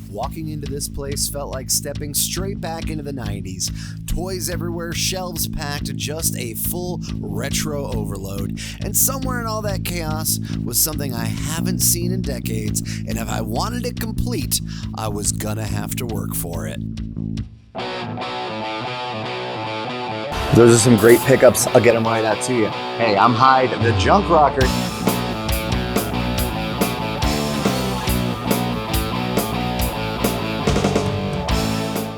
Walking into this place felt like stepping straight back into the 90s. Toys everywhere, shelves packed, just a full retro overload. And somewhere in all that chaos was something I haven't seen in decades, and if I wanted it complete, I was gonna have to work for it. Those are some great pickups. I'll get them right out to you. Hey, I'm Hyde, the Junk Rocker.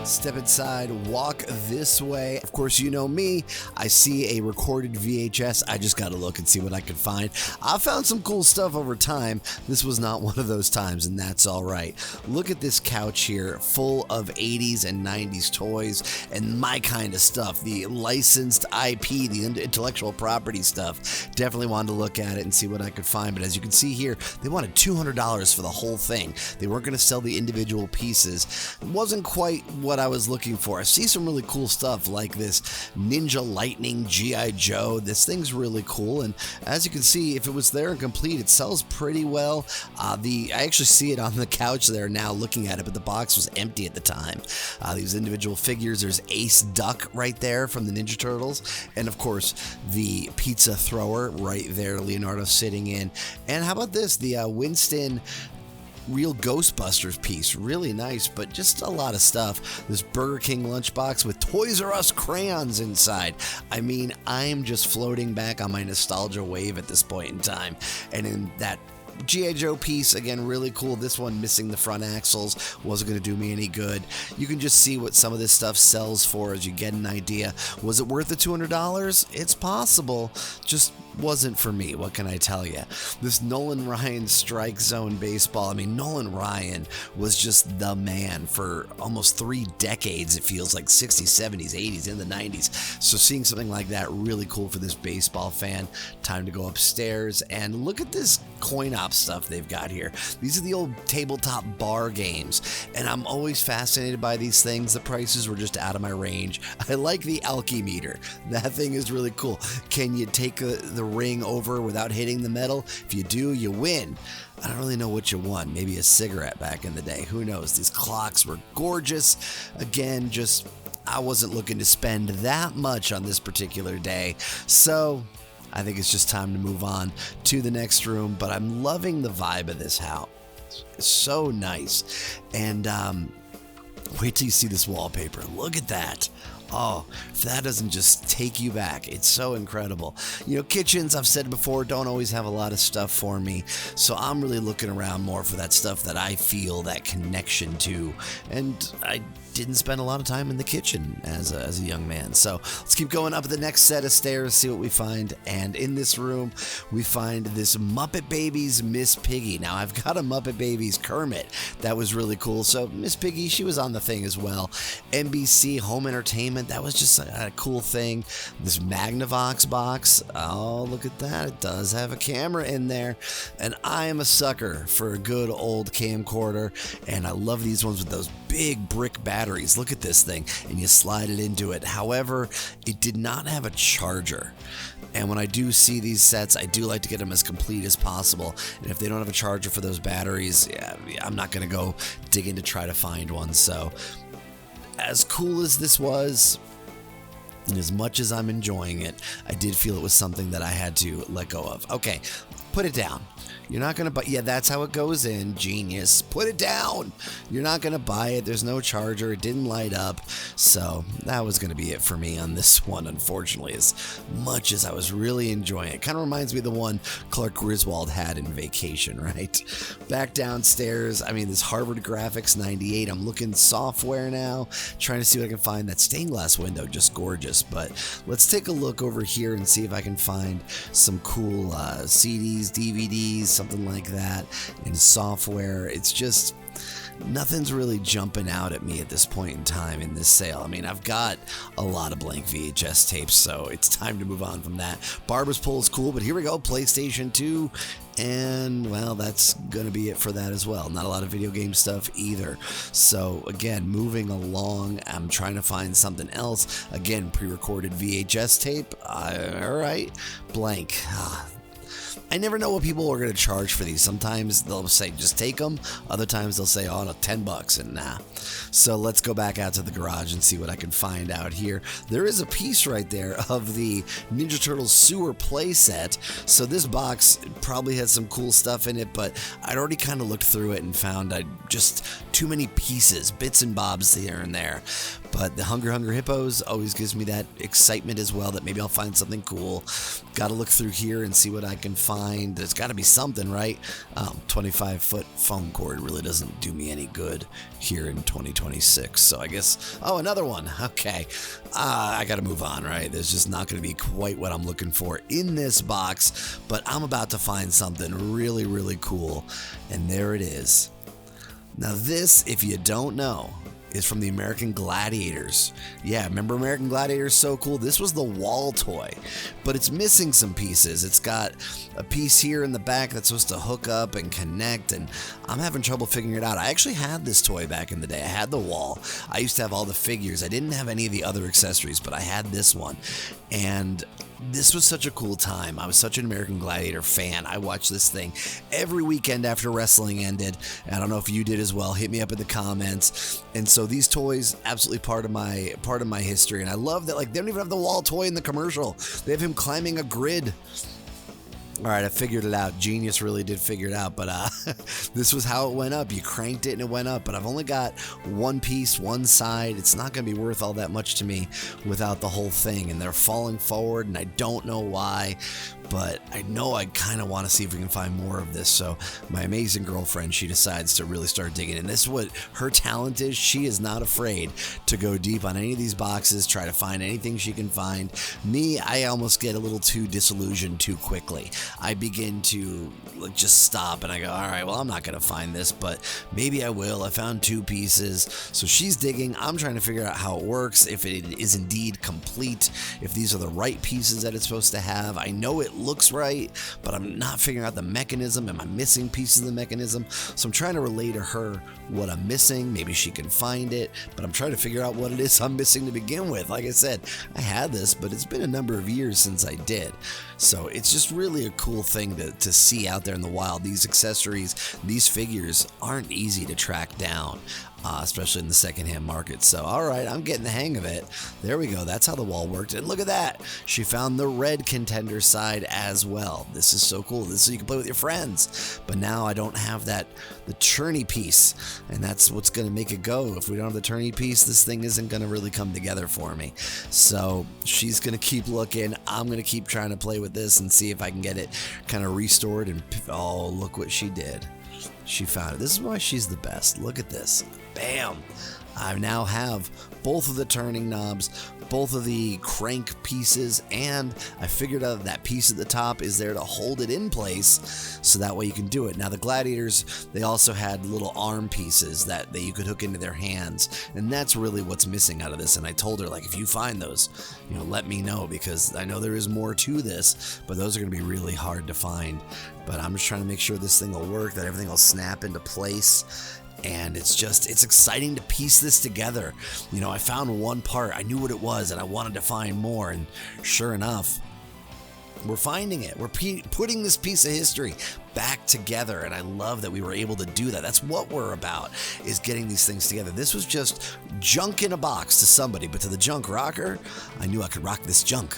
Step inside, walk this way. Of course, you know me. I see a recorded VHS. I just got to look and see what I can find. I found some cool stuff over time. This was not one of those times, and that's all right. Look at this couch here, full of 80s and 90s toys and my kind of stuff. The licensed IP, the intellectual property stuff. Definitely wanted to look at it and see what I could find. But as you can see here, they wanted $200 for the whole thing. They weren't going to sell the individual pieces. It wasn't quite what I was looking for. I see some really cool stuff like this Ninja Lightning G.I. Joe. This thing's really cool, and as you can see, if it was there and complete, it sells pretty well. I actually see it on the couch there now looking at it, but the box was empty at the time. These individual figures, there's Ace Duck right there from the Ninja Turtles, and of course the pizza thrower right there, Leonardo sitting in. And how about this, the Winston real Ghostbusters piece, really nice, but just a lot of stuff. This Burger King lunchbox with Toys R Us crayons inside. I mean, I'm just floating back on my nostalgia wave at this point in time. And in that G.I. Joe piece, again, really cool. This one missing the front axles wasn't going to do me any good. You can just see what some of this stuff sells for as you get an idea. Was it worth the $200? It's possible, just wasn't for me. What can I tell you? This Nolan Ryan Strike Zone baseball. I mean, Nolan Ryan was just the man for almost 3 decades. It feels like 60s, 70s, 80s, in the 90s. So seeing something like that, really cool for this baseball fan. Time to go upstairs and look at this coin-op stuff they've got here. These are the old tabletop bar games, and I'm always fascinated by these things. The prices were just out of my range. I like the Alky-Meter. That thing is really cool. Can you take the ring over without hitting the metal? If you do, you win. I don't really know what you won. Maybe a cigarette back in the day. Who knows? These clocks were gorgeous. Again, just I wasn't looking to spend that much on this particular day. So I think it's just time to move on to the next room, but I'm loving the vibe of this house. It's so nice. And wait till you see this wallpaper. Look at that. Oh, if that doesn't just take you back, it's so incredible. You know, kitchens, I've said before, don't always have a lot of stuff for me, so I'm really looking around more for that stuff that I feel that connection to, and I didn't spend a lot of time in the kitchen as a young man. So let's keep going up the next set of stairs, see what we find. And in this room, we find this Muppet Babies Miss Piggy. Now, I've got a Muppet Babies Kermit. That was really cool. So Miss Piggy, she was on the thing as well. NBC Home Entertainment, that was just a cool thing. This Magnavox box. Oh, look at that. It does have a camera in there. And I am a sucker for a good old camcorder. And I love these ones with those big brick batteries. Look at this thing, and you slide it into it. However, it did not have a charger. And when I do see these sets, I do like to get them as complete as possible. And if they don't have a charger for those batteries, I'm not going to go dig in to try to find one. So as cool as this was, and as much as I'm enjoying it, I did feel it was something that I had to let go of. Okay, put it down. You're not going to buy, yeah, that's how it goes in, genius. Put it down. You're not going to buy it. There's no charger. It didn't light up. So that was going to be it for me on this one, unfortunately, as much as I was really enjoying it. Kind of reminds me of the one Clark Griswold had in Vacation, right? Back downstairs, I mean, this Harvard Graphics 98. I'm looking software now, trying to see what I can find. That stained glass window, just gorgeous. But let's take a look over here and see if I can find some cool CDs, DVDs, something like that in software. It's just nothing's really jumping out at me at this point in time in this sale. I mean, I've got a lot of blank VHS tapes, so it's time to move on from that. Barber's Pole is cool, but here we go, PlayStation 2, and well, that's gonna be it for that as well. Not a lot of video game stuff either. So again, moving along, I'm trying to find something else. Again, pre-recorded VHS tape. All right, blank. I never know what people are going to charge for these. Sometimes they'll say, just take them. Other times they'll say, oh, no, $10, and nah. So let's go back out to the garage and see what I can find out here. There is a piece right there of the Ninja Turtles sewer playset. So this box probably has some cool stuff in it, but I'd already kind of looked through it and found just too many pieces, bits and bobs here and there. But the Hungry Hippos always gives me that excitement as well, that maybe I'll find something cool. Got to look through here and see what I can find. There's got to be something, right? 25-foot foam cord really doesn't do me any good here in 2026. So I guess, oh, another one. Okay. I got to move on, right? There's just not going to be quite what I'm looking for in this box, but I'm about to find something really, really cool. And there it is. Now this, if you don't know, is from the American Gladiators. Yeah, remember American Gladiators? So cool. This was the wall toy, but it's missing some pieces. It's got a piece here in the back that's supposed to hook up and connect, and I'm having trouble figuring it out. I actually had this toy back in the day. I had the wall. I used to have all the figures. I didn't have any of the other accessories, but I had this one, and this was such a cool time. I was such an American Gladiator fan. I watched this thing every weekend after wrestling ended. I don't know if you did as well. Hit me up in the comments. And so these toys, absolutely part of my history. And I love that, like, they don't even have the wall toy in the commercial. They have him climbing a grid. All right, I figured it out. Genius really did figure it out, but this was how it went up. You cranked it and it went up, but I've only got one piece, one side. It's not going to be worth all that much to me without the whole thing, and they're falling forward, and I don't know why, but I know I kind of want to see if we can find more of this. So my amazing girlfriend, she decides to really start digging, and this is what her talent is. She is not afraid to go deep on any of these boxes, try to find anything she can find. Me, I almost get a little too disillusioned too quickly. I begin to just stop and I go, all right, well, I'm not going to find this, but maybe I will. I found two pieces. So she's digging. I'm trying to figure out how it works, if it is indeed complete, if these are the right pieces that it's supposed to have. I know it looks right, but I'm not figuring out the mechanism. Am I missing pieces of the mechanism? So I'm trying to relay to her what I'm missing. Maybe she can find it, but I'm trying to figure out what it is I'm missing to begin with. Like I said, I had this, but it's been a number of years since I did. So it's just really a cool thing to see out there in the wild. These accessories, these figures aren't easy to track down, especially in the secondhand market. So, all right, I'm getting the hang of it. There we go. That's how the wall worked. And look at that. She found the red contender side as well. This is so cool. This is so you can play with your friends. But now I don't have the tourney piece, and that's what's going to make it go. If we don't have the tourney piece, this thing isn't going to really come together for me. So she's going to keep looking. I'm going to keep trying to play with this and see if I can get it kind of restored. And oh, look what she did. She found it. This is why she's the best. Look at this. Bam! I now have both of the turning knobs, both of the crank pieces, and I figured out that piece at the top is there to hold it in place, so that way you can do it. Now the Gladiators, they also had little arm pieces that you could hook into their hands, and that's really what's missing out of this. And I told her, like, if you find those, let me know, because I know there is more to this, but those are going to be really hard to find. But I'm just trying to make sure this thing will work, that everything will snap into place. And it's exciting to piece this together. I found one part, I knew what it was, and I wanted to find more, and sure enough, we're finding it. We're putting this piece of history back together, and I love that we were able to do that. That's what we're about, is getting these things together. This was just junk in a box to somebody, but to the junk rocker, I knew I could rock this junk.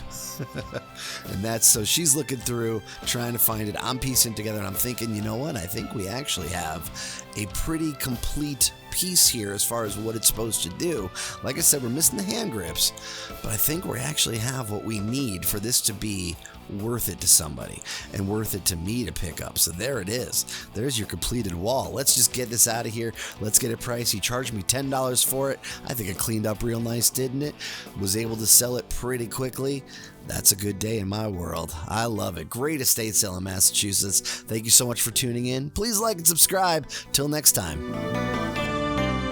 And so she's looking through, trying to find it. I'm piecing together, and I'm thinking, you know what? I think we actually have a pretty complete piece here as far as what it's supposed to do. Like I said, we're missing the hand grips, but I think we actually have what we need for this to be worth it to somebody and worth it to me to pick up. So there it is. There's your completed wall. Let's just get this out of here. Let's get it priced. He charged me $10 for it. I think it cleaned up real nice, didn't it? Was able to sell it pretty quickly. That's a good day in my world. I love it. Great estate sale in Massachusetts. Thank you so much for tuning in. Please like and subscribe. Till next time.